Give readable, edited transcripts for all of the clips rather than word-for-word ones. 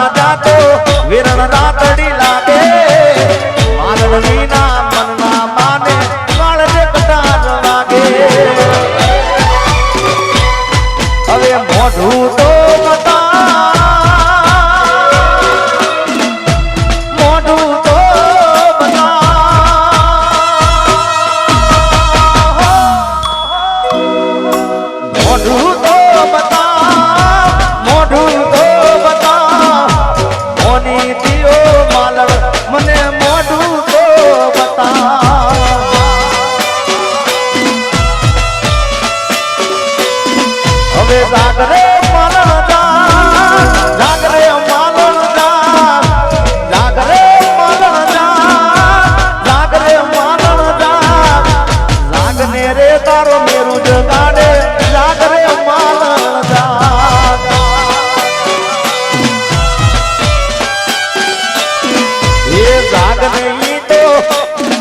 રાજા તો વિરણ રાતડી લાગે મારણ વિના મનના માને કાળજે કટાર લાગે હવે મોઢું તો જાગરે માલણ જા જાગરે માલણ જા જાગરે માલણ જા જાગરે માલણ જા જાગને રે તારો મેરુ જગાડે જાગરે માલણ જા એ જાગને ઈ તો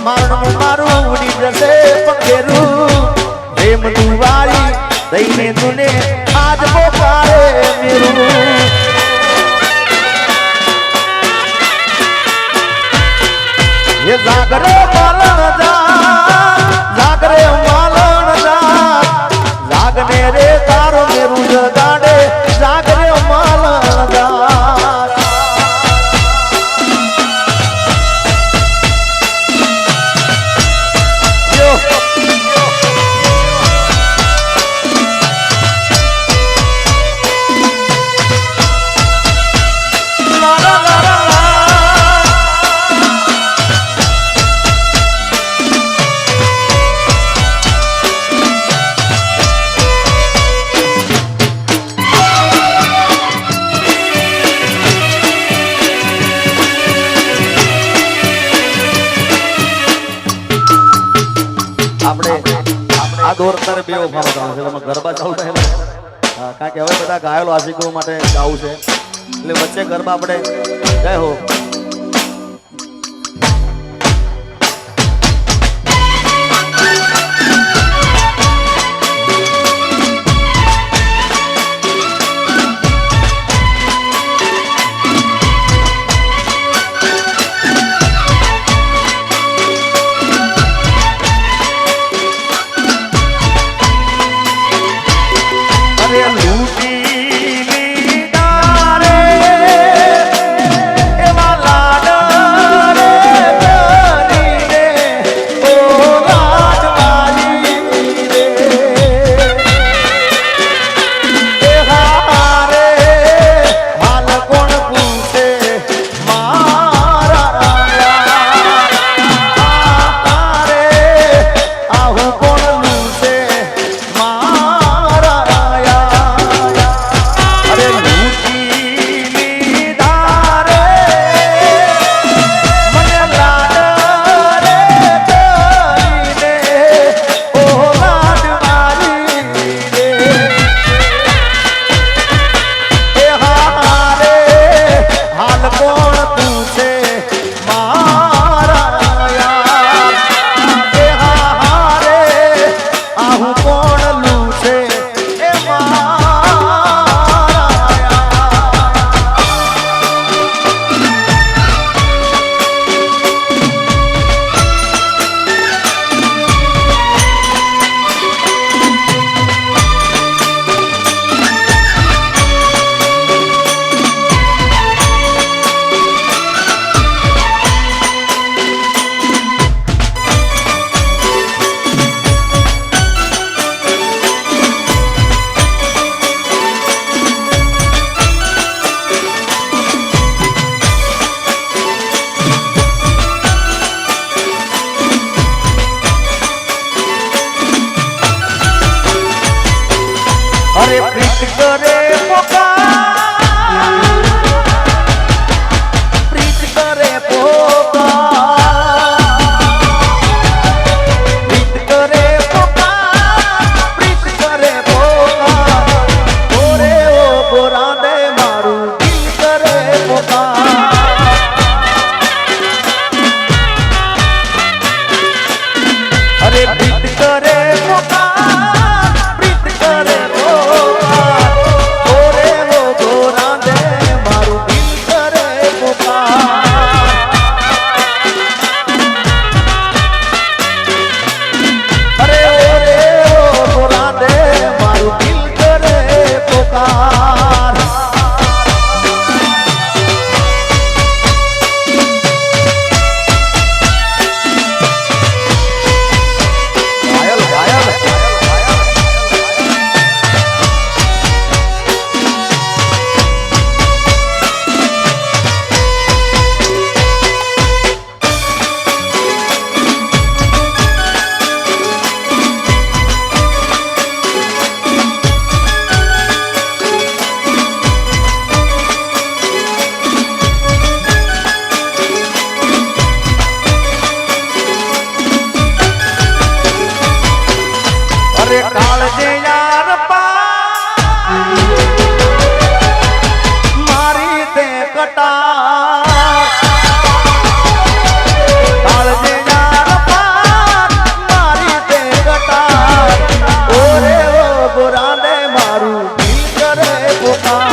મારું મારું ઉડી જશે પગેરું પ્રેમ દુવારી દઈને તુને आज पुकारे मेरू ये जागरे मालन जा जागरे मालन जा जागने रे तारो मेरू जगाड़े जागरे मालन जा આ દોર અત્યારે બે ઉભાનો ચાલુ છે તમે ગરબા ચાલુ થાય કારણ કે હવે બધા ગાયેલો આશિકો માટે ગાવું છે એટલે વચ્ચે ગરબા આપણે જય હો લૂટી લીધા રે એવા કટાર કાળજે યાર પાર મારી તે કટાર ઓરે ઓ ગોરાને મારું દિલ કરે પુકાર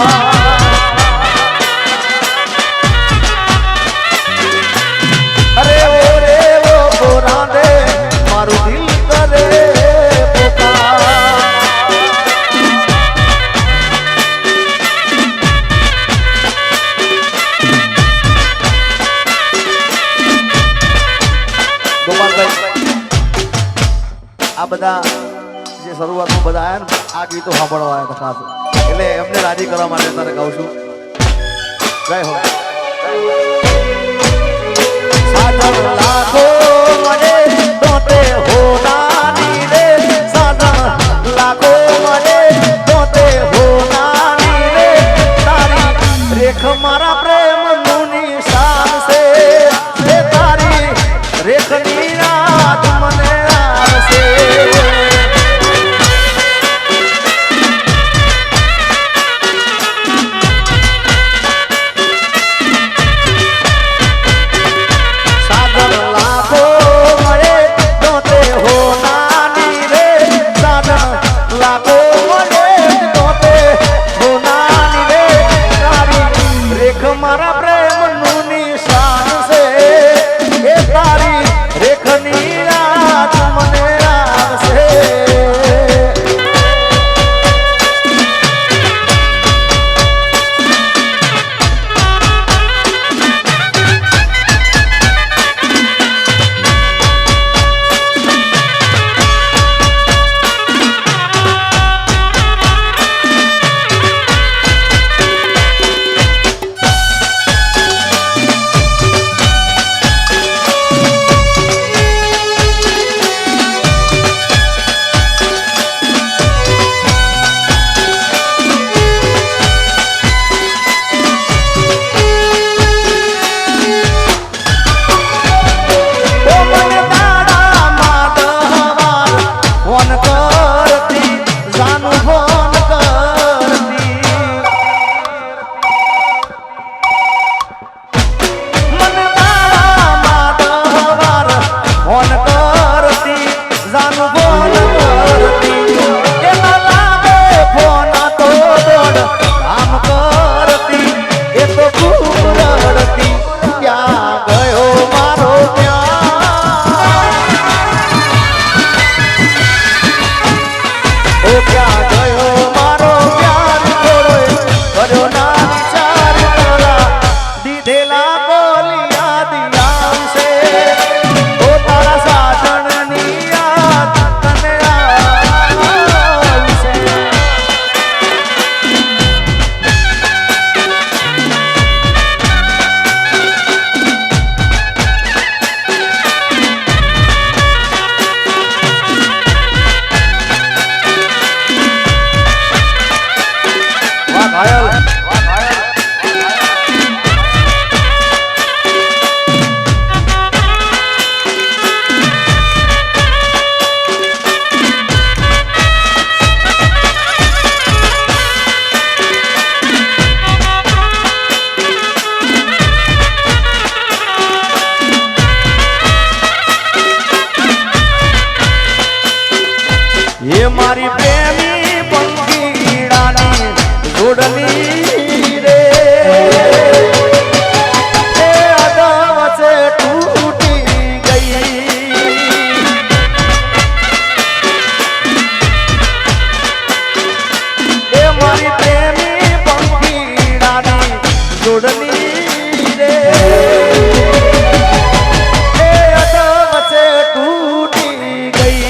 અરે ઓરે ઓ ગોરાને મારું દિલ કરે આ બધા જે શરૂઆતમાં બધા આયા ને આ ગીતો સાંભળવા આવ્યા હતા ખાસ એટલે એમને રાજી કરવા માટે તારે ગાઉં છું જય હો સાધન લાખો મને તોતે હોનાની રે સાધન લાખો મને તોતે હોનાની રે તારી રેખ મારા પ્રેમ નું નિશાન છે એ તારી રેખની રાત મને આવશે સાધન લાખો મળે તોતે હોનાની રે સાધન લાખો મળે તોતે હોનાની રે તારી રેખ મારા પ્રેમ નું નિશાન છે એ તારી રેખની રાત મને આવશે ये मारी प्रेमी पंखीड़ानी जोड़नी रे ये अदाव से टूटी गई ये मारी प्रेमी पंखीड़ानी जोड़नी रे ये अदाव से टूटी गई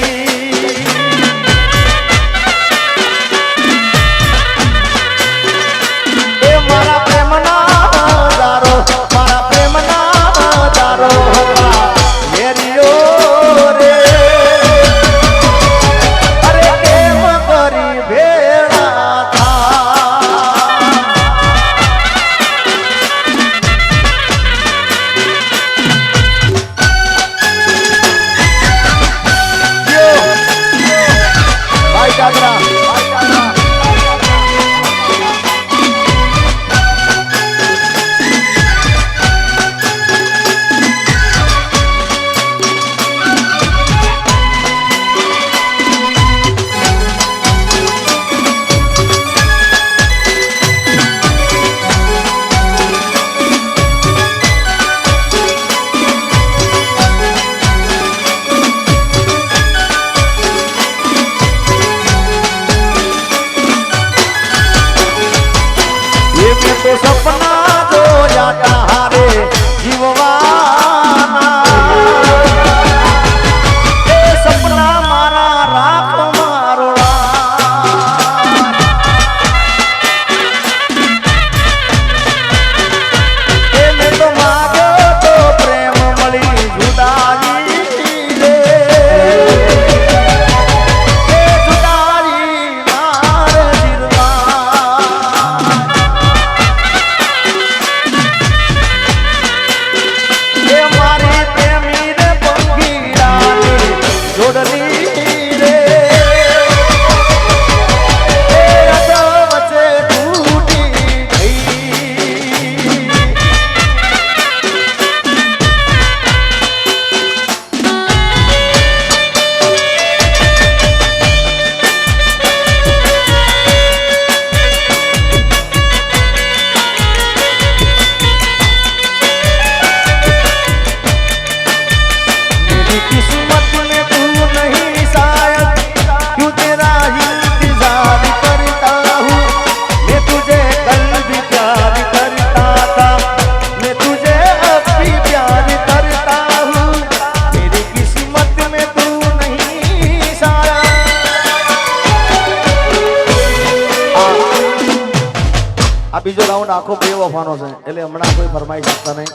રાઉન્ડ આખો બેવફાનો છે એટલે હમણાં કોઈ ફરમાઈશ આપતા નહીં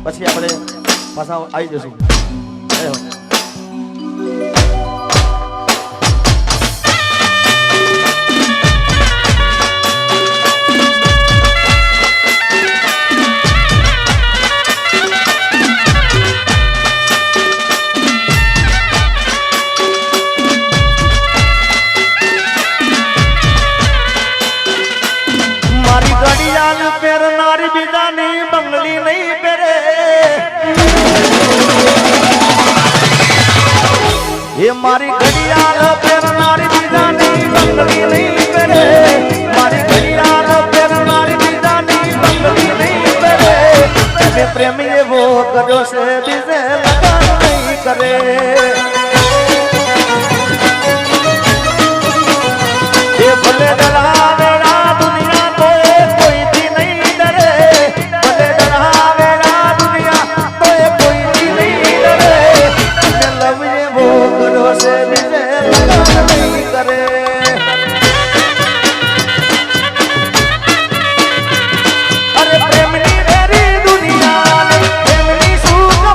પછી આપણે પાછા આવી જશું જય હો पेरनारी बिदानी बंगली नहीं पेरे ये मारी घड़ियाल पेरनारी बिदानी बंगली नहीं पेरे मारी घड़ियाल पेरनारी बिदानी बंगली नहीं पेरे तेरे प्रेमी ये वो करो से बिजे लगा नहीं करे ये भले डरावे अरे प्रेमनी मेरी दुनिया प्रेमनी सुख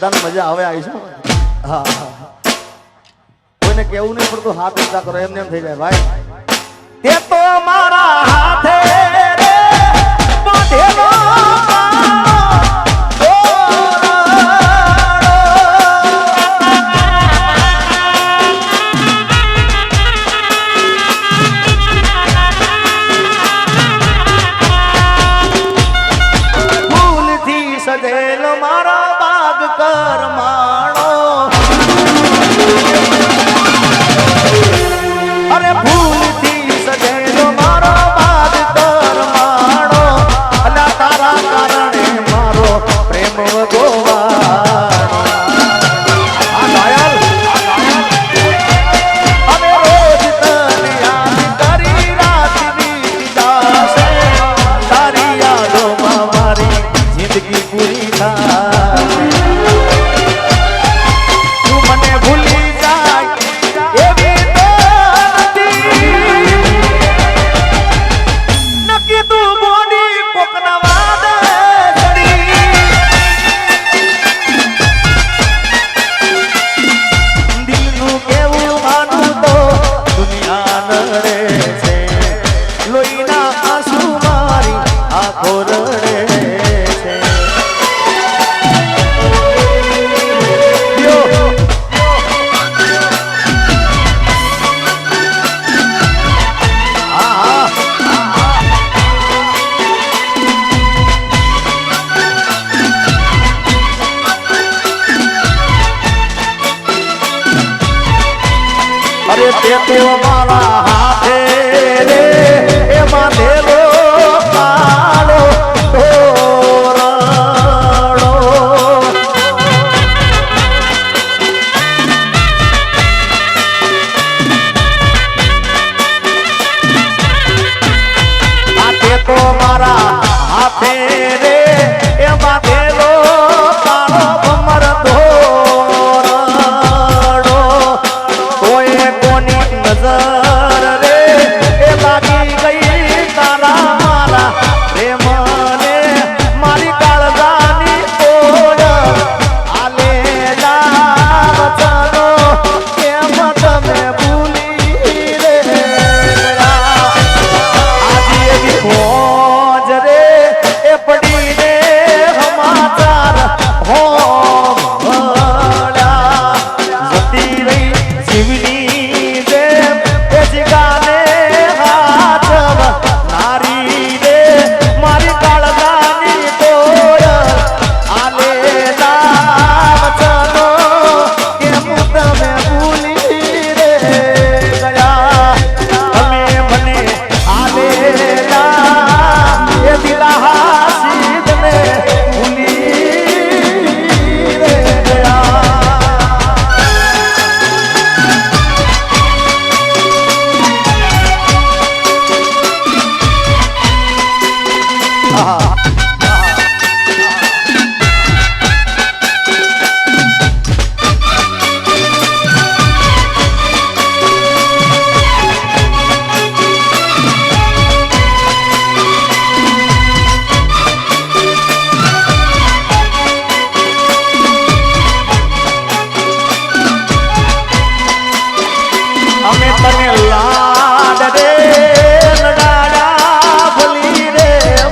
બધાને મજા આવે આવીશું હા કોઈને કેવું નહીં પડતું હાથ ઊંચા કરો એમને એમ થઈ જાય ભાઈ તે તો મારા હાથે રે બાંધેલો સજેલો મારા બાગ કરમાણો અરે ભૂલથી સજેલો મારો બાગ કરમાણો અલા તારા કારણે મારો પ્રેમ ગોવાણો આ ઘાયલ અમે રોજ તને યાદ કરી રાત વીતી જાશે તારી યાદોમાં મારી જિંદગી પૂરી થાય તું મને ભૂલી જાય એવી તો નથી નક્કી તું બોડી કોકના વાદે ચડી દિલનું કેવું માનું તો દુનિયા નડે છે લોહીના આંસુ મારી આંખો રડે અરે તે તો મારા હાથે રે એમાં દેલો કાળો તોરણો આ તે તો મારા હાથે રે એમાં દેલો કાળો ભમર નજર રે એ લાગી ગઈ તારા મારા પ્રેમ ને મારી કાળજાની ઓળખ આલે વચનો કેમ તમે ભૂલી રે આજે એવી ખોજ રે એ પડીને સમાચાર હો ભળ્યા જતી રહી જીવની અમે તને લાડ રે લડાડા ભલી રે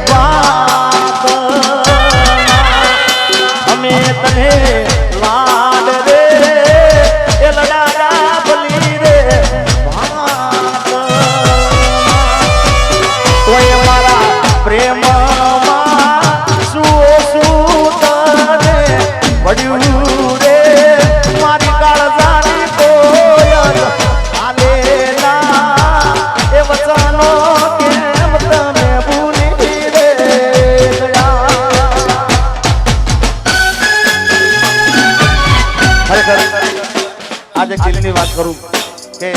વાત અમે તને લાડ રે એ લડાડા ભલી રે વાત કોઈ મારા પ્રેમમાં શું તને પડ્યું રે મારી કાળજાની કોયલ વચનો કેમ તમે ભૂલી રે ખરેખર આજે દિલની વાત કરું કે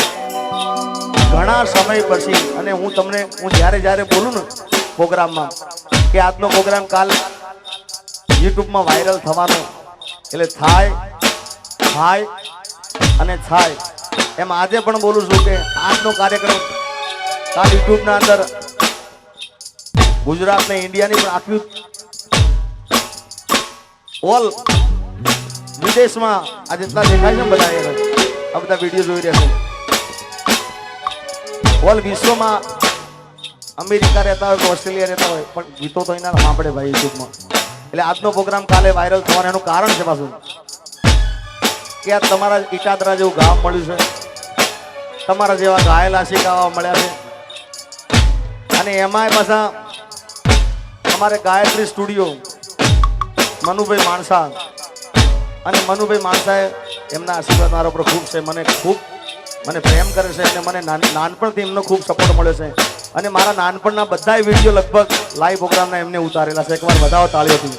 ઘણા સમય પછી અને હું જ્યારે બોલું ને પ્રોગ્રામમાં કે આજનો પ્રોગ્રામ કાલ યુટ્યુબમાં વાયરલ થવાનો એટલે થાય અને થાય એમ આજે પણ બોલું છું કે આજનો કાર્યક્રમ કાલ યુટ્યુબના અંદર ગુજરાત ને ઇન્ડિયાની પણ આખી ઓલ વિદેશમાં આ જેટલા દેખાય છે ને બધા આ બધા વિડીયો જોઈ રહ્યા છે ઓલ વિશ્વમાં અમેરિકા રહેતા હોય કે ઓસ્ટ્રેલિયા રહેતા હોય પણ ગીતો તો એના સાંભળે ભાઈ યુટ્યુબમાં એટલે આજનો પ્રોગ્રામ કાલે વાયરલ થવાનું એનું કારણ છે પાછું કે આ તમારા ઇટાદરા જેવું ગામ મળ્યું છે તમારા જેવા ગાયેલા શીખાવા મળ્યા છે અને એમાંય પાછા અમારે ગાયત્રી સ્ટુડિયો મનુભાઈ માણસા અને મનુભાઈ માણસાએ એમના આશીર્વાદ મારા પર ખૂબ છે મને પ્રેમ કરે છે અને મને નાનપણથી એમનો ખૂબ સપોર્ટ મળ્યો છે અને મારા નાનપણના બધા વિડીયો લગભગ લાઈવ પ્રોગ્રામના એમને ઉતારેલા છે એકવાર વધાવો તાળીઓથી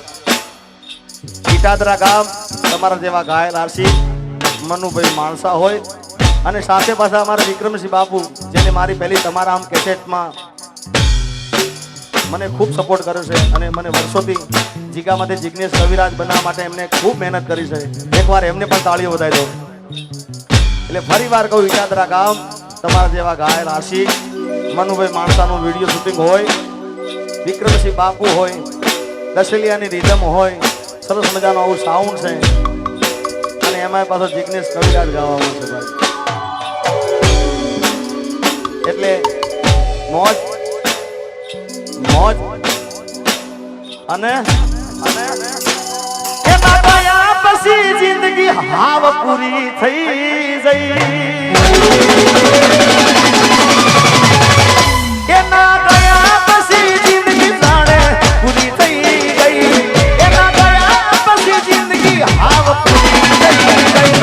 ઇટાદરા ગામ તમારા જેવા ગાયેલ આરસી મનુભાઈ માણસા હોય અને સાથે પાછા અમારા વિક્રમસિંહ બાપુ જેને મારી પહેલી તમારા આમ કેસેટમાં મને ખૂબ સપોર્ટ કર્યો છે અને મને વર્ષોથી જીગામાંથી જિગ્નેશ કવિરાજ બનાવવા માટે એમને ખૂબ મહેનત કરી છે એકવાર એમને પણ તાળીઓ વધાવી દો એટલે ફરી વાર કહું ઇટાદરા ગામ તમારા જેવા ગાયેલ આશિક મનુભાઈ માણસાનું વિડીયો શૂટિંગ હોય વિક્રમસિંહ બાપુ હોય દશેલિયાની રીધમ હોય સરસ મજાનું આવું સાઉન્ડ છે અને એમાં પાછો જિગ્નેશ કવિરાજ ગાવામાં છે ભાઈ એટલે મોજ અને એમાં ગયા પછી જિંદગી હાવ પૂરી થઈ જઈ એના ગયા પછી જિંદગી જાણે પૂરી થઈ ગઈ એના ગયા પછી જિંદગી હાવ પૂરી થઈ ગઈ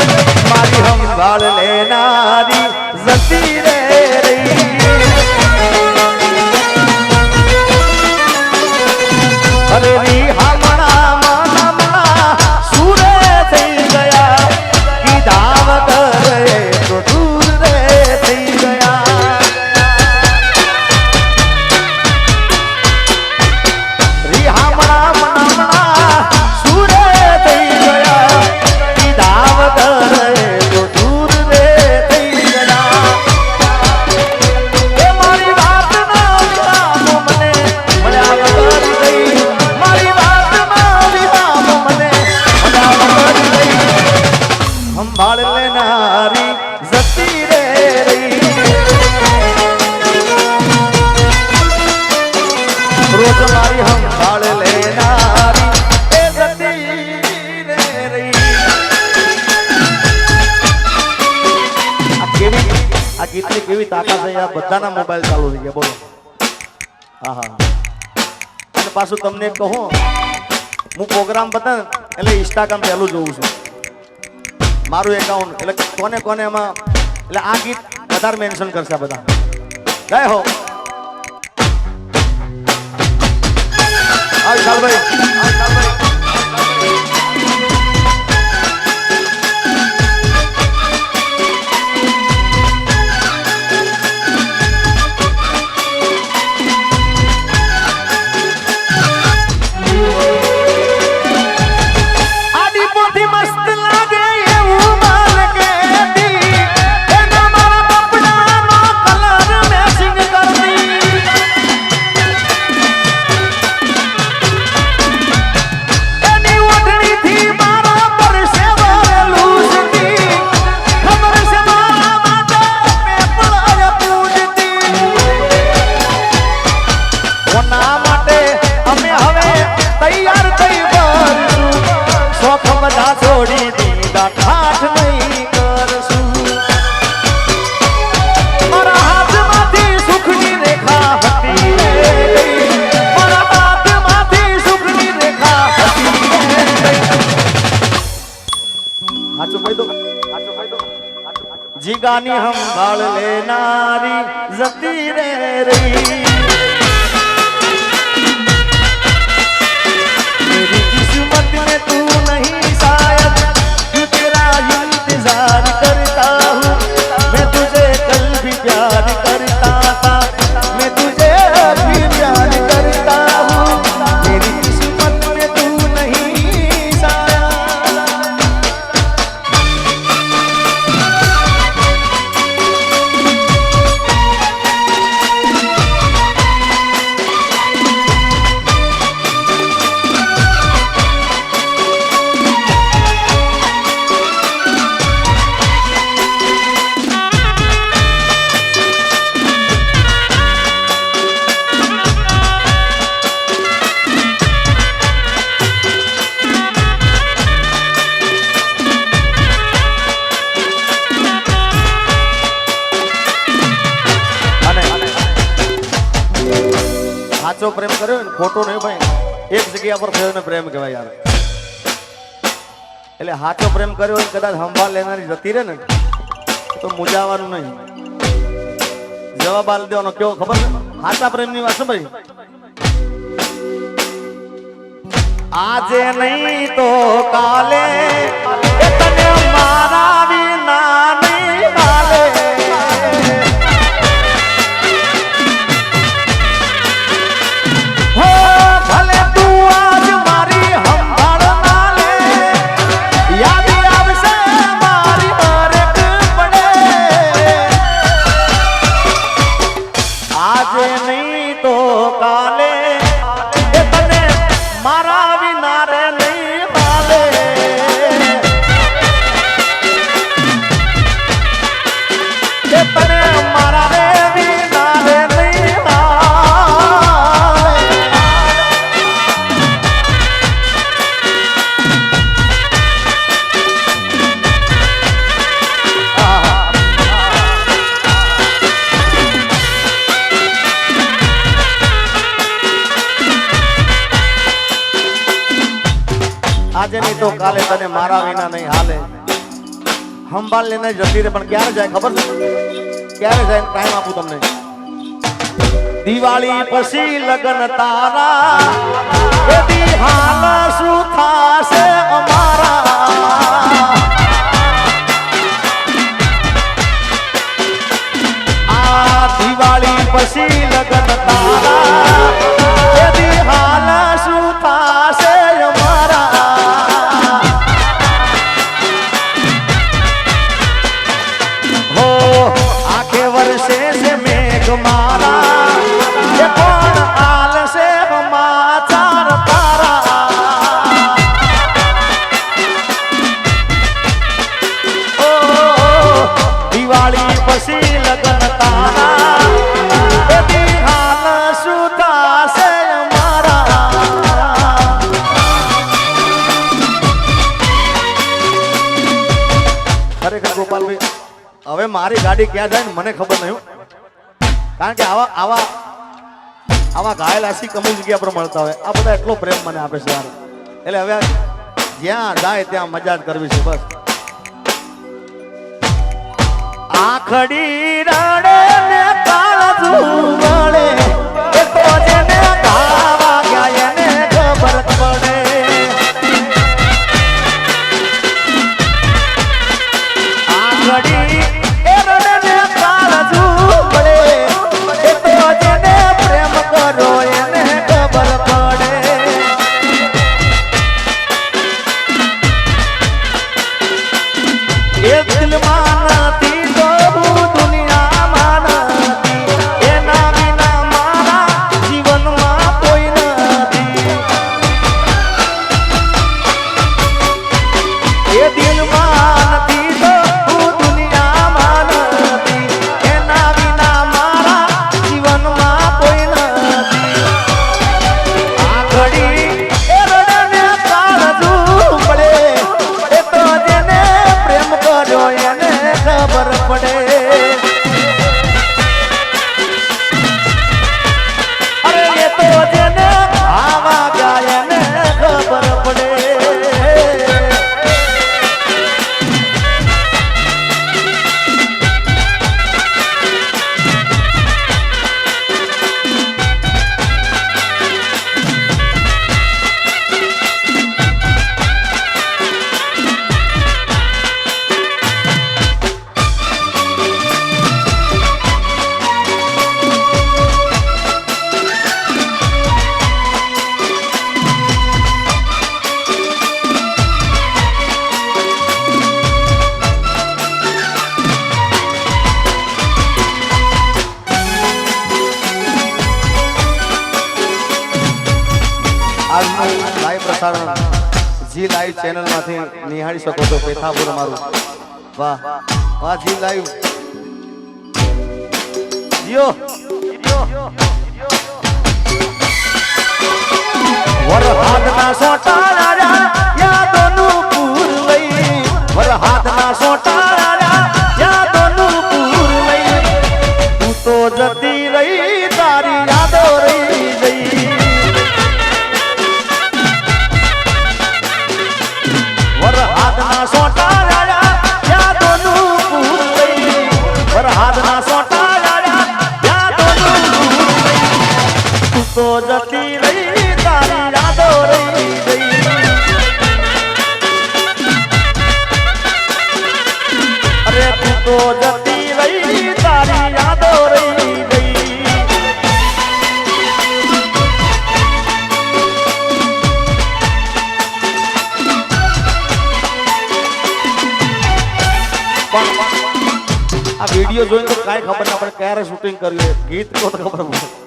મારી સંભાળ લેનારી જતી રે ગીતની કેવી તાકાત છે યાર બધાના મોબાઈલ ચાલુ થઈ ગયા બોલો હા અને પાછું તમને કહું હું પ્રોગ્રામ બતા એટલે ઇન્સ્ટાગ્રામ પહેલું જોઉં છું મારું એકાઉન્ટ એટલે કોને એમાં એટલે આ ગીત વધારે મેન્શન કરશે બધા જય હો વિશાલભાઈ છોડી દીધા ઠાઠ નહીં કરશું મારા હાથમાંથી સુખની રેખા હતી મારા હાથમાંથી સુખની રેખા હતી હાચું કહી દો જીગાની સંભાળ લેનારી જતી રે રહી मेरी किस्मत में तू नहीं शायद क्यों तेरा इंतजार करता हूँ मैं तुझे कल भी प्यार करता था मैं तुझे अभी प्यार करता हूँ मेरी किस्मत में तू नहीं शायद हाचो प्रेम कर्यो ने खोटो नहीं भाई एक जग्या पर थयो ने प्रेम कहेवाय यार એટલે હાચો પ્રેમ કર્યો હોય કદાચ સંભાળ લેનારી જતી રહે ને તો મુજાવાનું નહીં જવાબ આલ દેવાનો કેવો ખબર છે હાચા પ્રેમની વાત છે ભાઈ આજે નહીં તો કાલે એ તને મારા વિના નહીં હાલે હો ભલે તું આજ મારી સંભાળ ના લે યાદ આવશે મારી હરેક પડે આજે નહીં તો કાલે એ તને મારા વિના રે નહીં હાલે એ તને મારા રે વિના રે નહીં હાલે આજે નહીં તો કાલે તને મારા વિના નહીં હાલે સંભાળ લેને જતી રે પણ ક્યારે જાય ખબર છે ક્યારે જાય ટાઈમ આપું તમને દિવાળી પછી લગન તારા એ દી હાલ શું થાશે અમારા આ દિવાળી પછી લગન તારા એ દી હાલ શું થાશે અમારા आखे वर्षे से मेघ मारा ये कौन आल से समाचार तारा ओ दिवाળી પછી લગન તારા એ દી હાલ સુતા છે અમારા ખરેખર ગોપાલભાઈ હવે મારી ગાડી ક્યાં જાય ને મને ખબર નહીં કારણ કે આવા આવા આવા ઘાયલ આશી કમી જગ્યા પર મળતા હોય આ બધા એટલો પ્રેમ મને આપે છે યાર એટલે હવે જ્યાં જાય ત્યાં મજા જ કરવી છે બસ આખડી રડે ને કાળજુ વળે એ તો જેને ગાવા ગયા એને ખબર પડે આખડી जी लाइव चैनल माथी निहाળી શકો છો પેથાપુર મારું વાહ વાહ જી લાઈવ જીઓ વરહાદના સોટાળા યાદોનું પૂર લઈ વરહાદના સોટાળા યાદોનું પૂર લઈ તું તો જતી રહી તારી યાદો રહી ગઈ તો જતી રહી તારી યાદો રહી ગઈ અરે તું તો જતી રહી તારી યાદો રહી ગઈ આ વિડિયો જોઈને તો કાઈ ખબર ના પડે ક્યારે શૂટિંગ કર્યું ગીત તો ખબર પડે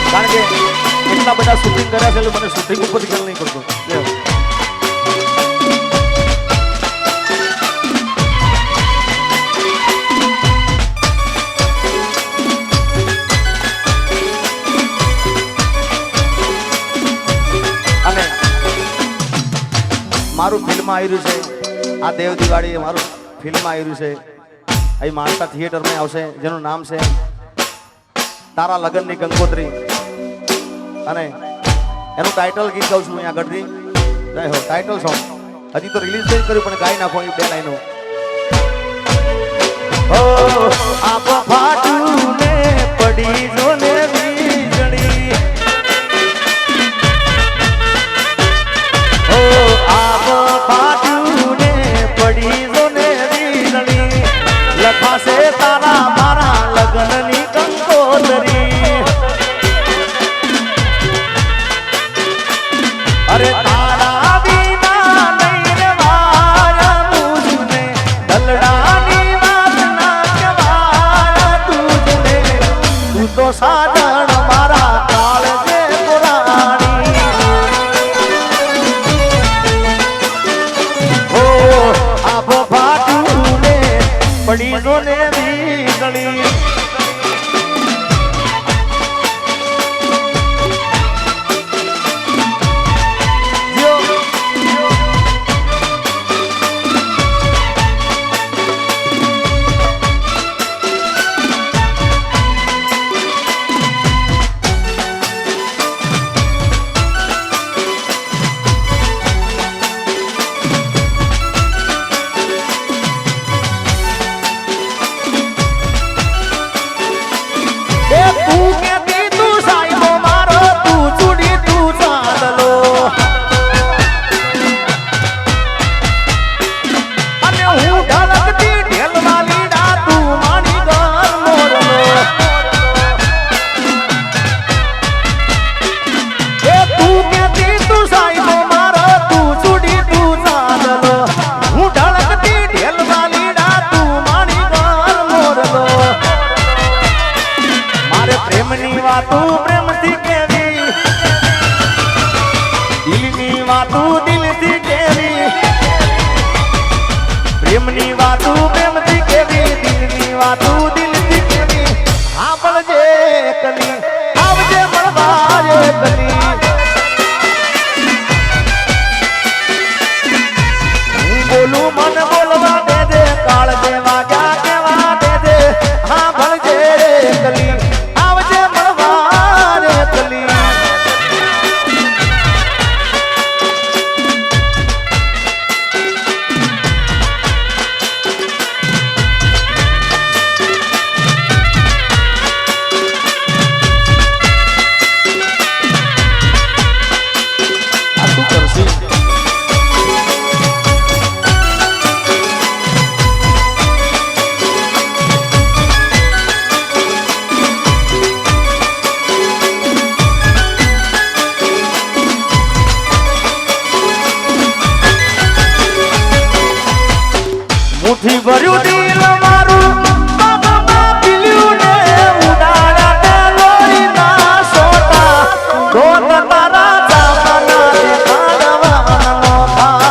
કારણ કે એટલા બધા શૂટિંગ કર્યા છે એટલે મને શૂટિંગ ઉપર ખ્યાલ નહીં પડતો મારું ફિલ્મ આવી રહ્યું છે આ દેવ દિવાળી મારું ફિલ્મ આવી રહ્યું છે અહીં માણસા થિયેટરમાં આવશે જેનું નામ છે તારા લગનની કંકોત્રી અને એનું ટાઇટલ ગીત ગાઉં છું અહીંયા આગળથી ટાઇટલ સોંગ હજી તો રિલીઝ નહીં કર્યું પણ ગાઈ નાખો એ બે લાઈનો ઓ આપ ફાટું ને પડી જો ને વીજળી ઓ આપ ફાટું ને પડી જો ને વીજળી લખાશે તારા મારા લગ્નની કંકોત્રી અરે તારા વિના નહીં રેવાય તુજને દલડાની વાત ના કહેવાય તુજને તું તો સાજણ મારા કાળજે પુરાણી ઓ આપ ફાટું ને પડી જો ને વીજળી પ્રેમની વાતું પ્રેમથી કેવી દિલની વાતું દિલથી કેવી સાંભળજે કલી આવજે મળવા કલી હું બોલું મન બોલવા દેજે કાળ દેવા ક્યાં કેવા દેજે સાંભળજે કલી આવજે મળવા કલી મુઠ્ઠી ભર્યું દિલ મારું બાબા પીલ્યું ને ઉડાડ્યા તે લોહીના સોટા દોત તારા જામના દેખાડવાનો થા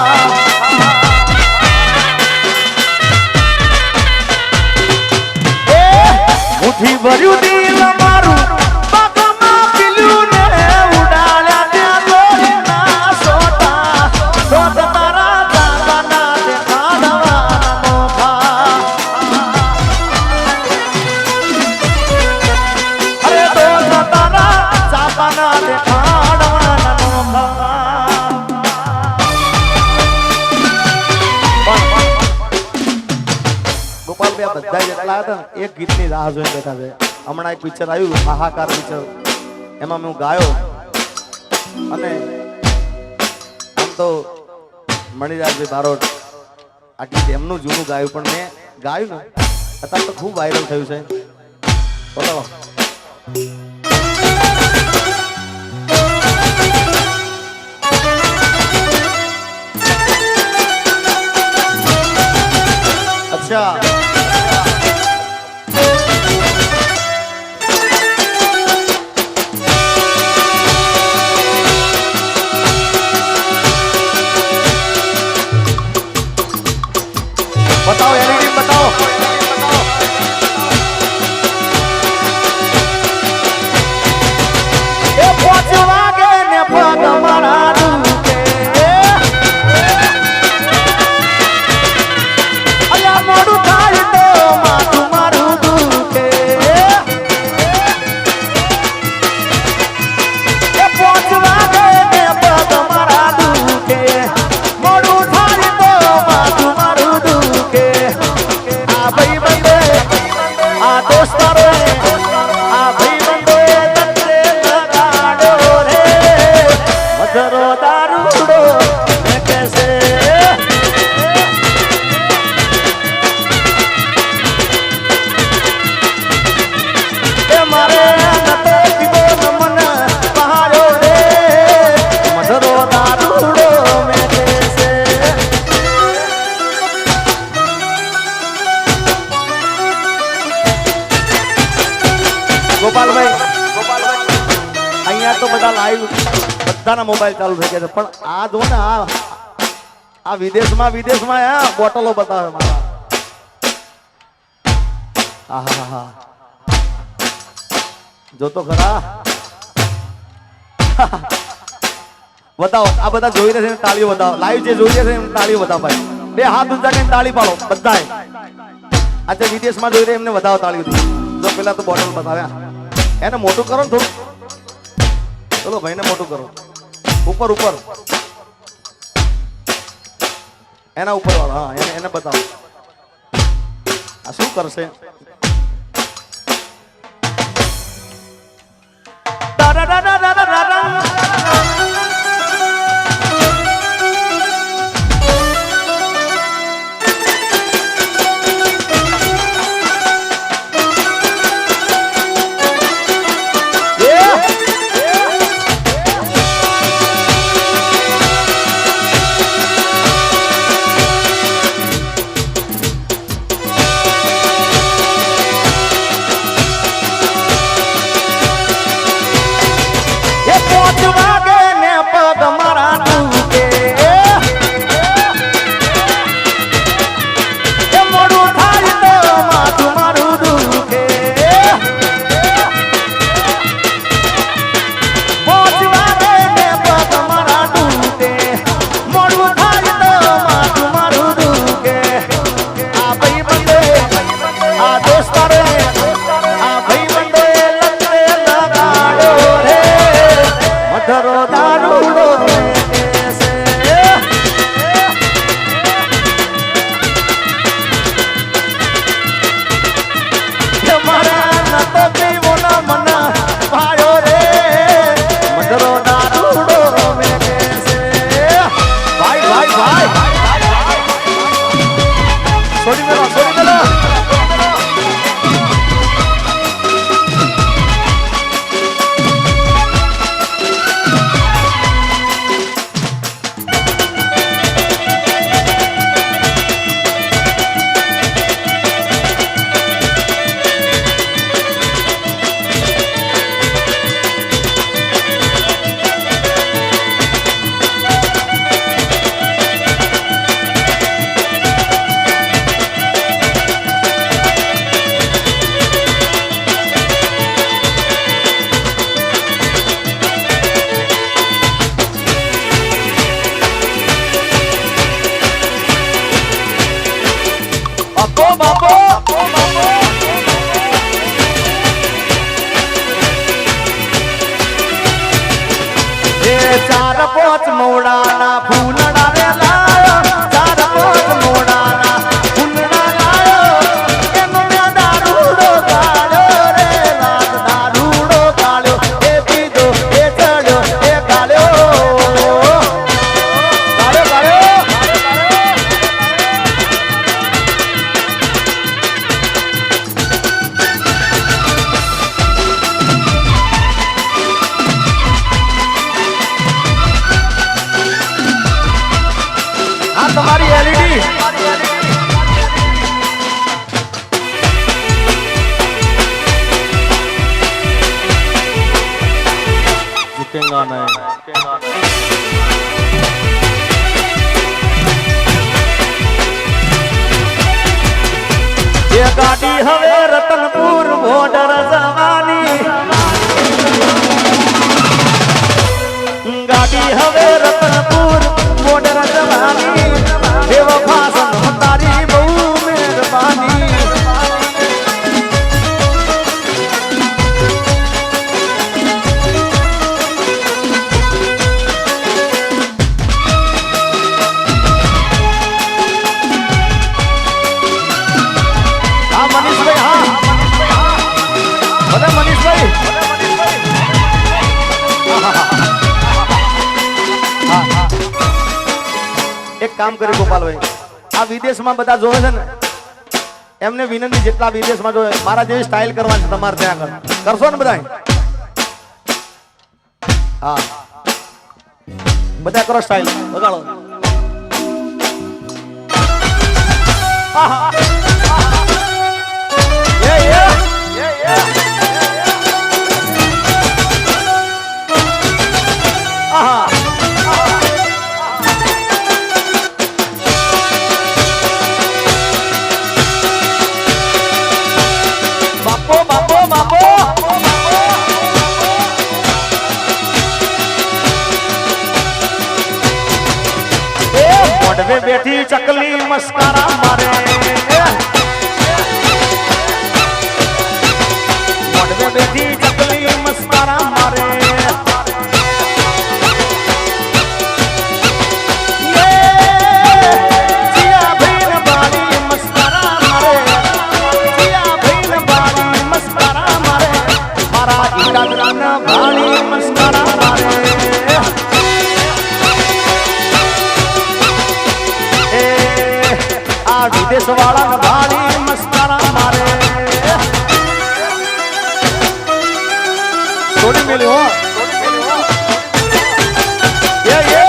એ મુઠ્ઠી ભર્યું દિલ મારું બાબા પીલ્યું ને ઉડાડ્યા તે લોહીના સોટા દોત તારા જામના દેખાડવાનો બાબાના દેખાડવાના નોખા. ગોપાલભાઈ આ બધા જેટલા હતા એક ગીતની રાહ જોઈને બેઠા છે. હમણાં એક પિક્ચર આવ્યું હાહાકાર પિક્ચર, એમાં હું ગાયો અને આમ તો મણિરાજભાઈ બારોટ આ ગીત એમનું જૂનું ગાયું પણ મેં ગાયું ને અત્યારે તો ખૂબ વાયરલ થયું છે. બોલો અચ્છા बताओ एलईडी बताओ. ए पहुंचवा के ने पग मारा दूके अया मोडू थाई तो माथू मारू दूके. ए पहुंचवा के ने पग मारा दूके मोडू थाई तो माथू मारू दूके. आ भाई बंदे आ दोस्तारो आ भाई बंदे तत्ते लगाड़ो रे मधुरो दारूड़ो मैं कैसे ए मारे नते जीवन मन पहाड़ो रे मधुरो दारूड़ो मैं कैसे. ગોપાલભાઈ અહીંયા તો બધા લાઈવ બધાના મોબાઈલ ચાલુ થઈ ગયા છે પણ આ જો ને આ વિદેશમાં આ બોટલો બતાવે મારા. આહા જો તો ખરા બતાવો. આ બધા જોઈ રહ્યા છે તાળીઓ બતાવો. લાઈવ જે જોઈ રહ્યા છે એમ તાળીઓ બતાવો ભાઈ. બે હાથ ઊંચા કરીને તાળી પાડો બધાય. આજે વિદેશમાં જોઈ રહ્યા એમને બતાવો તાળીઓથી. જો પેલા તો બોટલ બતાવ્યા એને મોટું કરો ને થોડું. ચલો ભાઈને મોટું કરો. ઉપર એના ઉપર વાળો. હા એને બતાવો આ શું કરશે. ચાર પોચ મોડાના ફૂલડા રે લાયો ચાર પોચ મોડાના ફૂલડા લાયો એનો મેં દારૂડો ગાળ્યો રે રાત દારૂડો ગાળ્યો એ પીધો એ ચડ્યો એ ગાળ્યો ગાળ્યો ગાળ્યો तुम्हारी एलईडी झुकेगा नहीं ये गाड़ी हवे रतनपुर बॉर्डर जवानी गाड़ी हवे रतनपुर बॉर्डर जवानी बेवफा सनम तारी बहु मेहरबानी हाँ मनीष भाई हाँ बता मनीष भाई एक काम करे गोपाल भाई आ विदेश में बता जोवे छे ने एमने विनंती जेटला विदेश में जोवे मारा जेवी स्टाइल करवानी तमार त्या कर करशो ने बधाई हां बता करो स्टाइल बगाड़ो ये आहा मोड़वे बैठी चकली मस्कारा मारे मोड़वे बैठी चकली मस्कारा मारे ये जिया भैन बाली मस्कारा मारे जिया भैन बाली मस्कारा मारे मारा ईड़ा ग्रान बाली मस्कारा मारे विदेश वाला भारी मस्कारा मारे थोड़ी मिली हो ये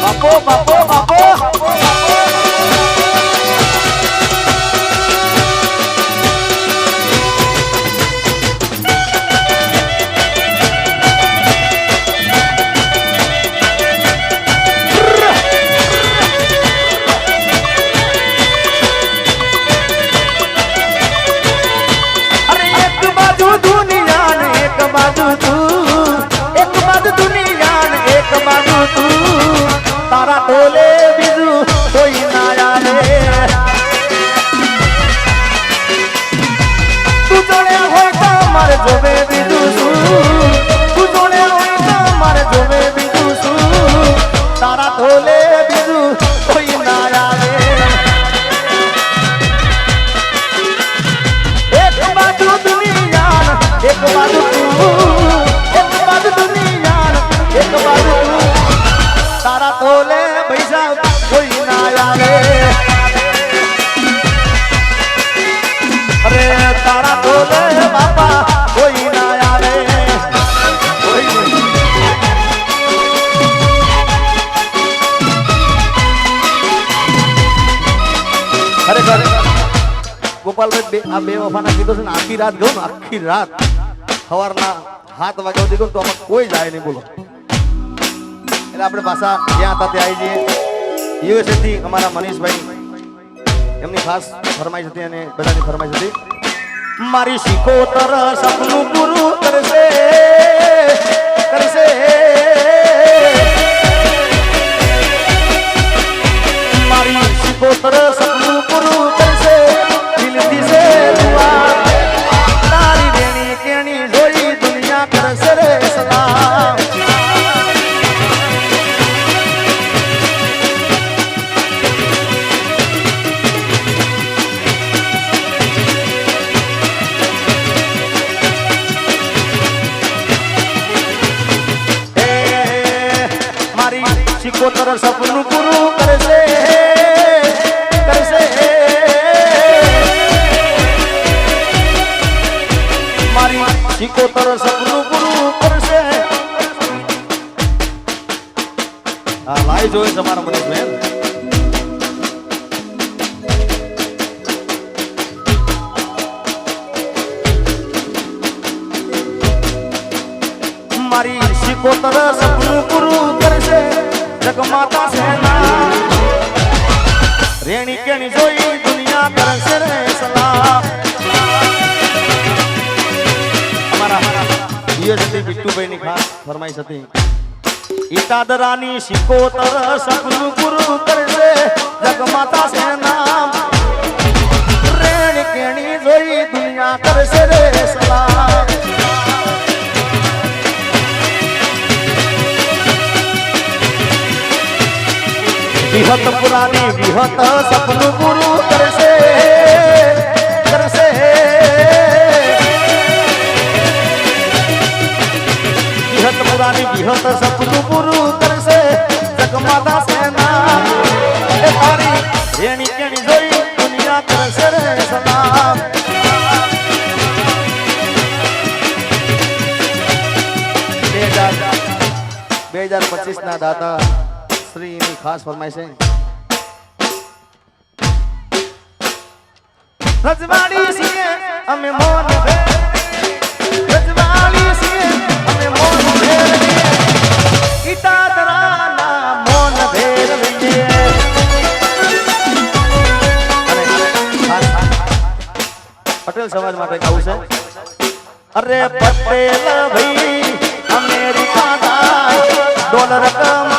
बापो बापो बापो तारा टोले बिजू कोई ना आवे तू जोड़े होय तो मारे जोबे बिजू तू जोड़े होय तो मारे जोबे बिजू तारा टोले बिजू कोई ना आवे एक बाजू दुनिया एक बाजू तू एक बाजू दुनिया एक बाजू तारा तोले पैसा कोई ना आवे अरे तारा तोले बापा कोई ना आवे अरे गोपाल भाई आ बे वफाना कीधो छे ने आखी रात गयो ने आखी रात सवारना 7 वाग्या सुधी गयो तो आमां कोई जाय नहीं बोलो એટલે આપણે પાછા જ્યાં હતા ત્યાં આવી જઈએ યુએસએ થી અમારા મનીષભાઈ એમની ખાસ ફરમાઈશ હતી અને બધાની ફરમાઈશ હતી મારી શીખોતર સપનું પૂરું કરશે કરશે સલામ શિકોતર સપનું પૂરું કરશે કરશે મારી શિકોતર સપનું પૂરું કરશે આ લાઈ જોઈ તમારા મનીષબેન મારી શિકોતર સપનું પૂરું કરશે જગમાતા સેના રેણી કેણી જોઈ દુનિયા કરશે રે સલામ અમારા યજતી બિટ્ટુભાઈ ની ખાસ ફરમાઈશ હતી ઈતાદરાની શિકોતર સપનું પૂરું કરશે જગમાતા સેના રેણી કેણી જોઈ દુનિયા કરશે રે સલામ વિહત પુરાની વિહત સપનું પૂરું કરશે કરશે વિહત પુરાની વિહત સપનું પૂરું કરશે જગમાતા સેના એ તારી રેણી કેણી જોઈ દુનિયા કરશે રે સલામ 2025 ના દાતા શ્રી ની ખાસ ફરમાઈશ છે રજવાડી છીએ અમે મોન રજવાડી છીએ અમે મોન ઈટાદરાના મોન ભેરવીએ પટેલ સમાજ માટે કહું છે અરે પટેલ ભાઈ અમેરિકા ડોલર કમ